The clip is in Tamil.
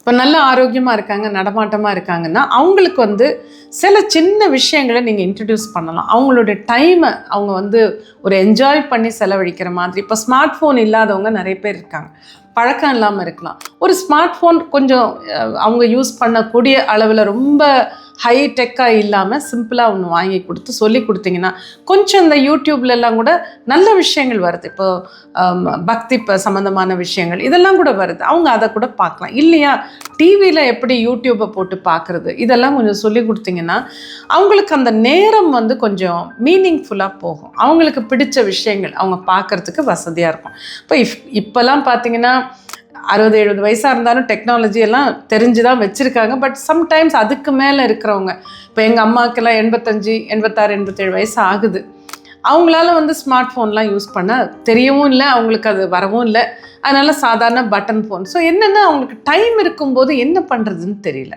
இப்போ நல்ல ஆரோக்கியமாக இருக்காங்க, நடமாட்டமாக இருக்காங்கன்னா அவங்களுக்கு வந்து சில சின்ன விஷயங்களை நீங்கள் இன்ட்ரடியூஸ் பண்ணலாம். அவங்களுடைய டைமை அவங்க வந்து ஒரு என்ஜாய் பண்ணி செலவழிக்கிற மாதிரி. இப்போ ஸ்மார்ட் ஃபோன் இல்லாதவங்க நிறைய பேர் இருக்காங்க, பழக்கம் இல்லாமல் இருக்கலாம். ஒரு ஸ்மார்ட் ஃபோன் கொஞ்சம் அவங்க யூஸ் பண்ணக்கூடிய அளவில் ரொம்ப ஹை டெக்காக இல்லாமல் சிம்பிளாக ஒன்று வாங்கி கொடுத்து சொல்லி கொடுத்தீங்கன்னா கொஞ்சம் இந்த யூடியூப்லலாம் கூட நல்ல விஷயங்கள் வருது. இப்போது பக்தி சம்மந்தமான விஷயங்கள் இதெல்லாம் கூட வருது. அவங்க அதை கூட பார்க்கலாம். இல்லையா டிவியில் எப்படி யூடியூப்பை போட்டு பார்க்குறது, இதெல்லாம் கொஞ்சம் சொல்லி கொடுத்தீங்கன்னா அவங்களுக்கு அந்த நேரம் வந்து கொஞ்சம் மீனிங்ஃபுல்லாக போகும். அவங்களுக்கு பிடிச்ச விஷயங்கள் அவங்க பார்க்குறதுக்கு வசதியாக இருக்கும். இப்போல்லாம் பார்த்தீங்கன்னா 60-70 வயசாக இருந்தாலும் டெக்னாலஜி எல்லாம் தெரிஞ்சு தான் வச்சுருக்காங்க. பட் சம்டைம்ஸ் அதுக்கு மேலே இருக்கிறவங்க, இப்போ எங்கள் அம்மாவுக்கெல்லாம் 85, 86, 87 வயசு ஆகுது. அவங்களால வந்து ஸ்மார்ட் ஃபோன்லாம் யூஸ் பண்ண தெரியவும் இல்லை, அவங்களுக்கு அது வரவும் இல்லை. அதனால் சாதாரண பட்டன் ஃபோன். ஸோ என்னென்னா அவங்களுக்கு டைம் இருக்கும்போது என்ன பண்ணுறதுன்னு தெரியல.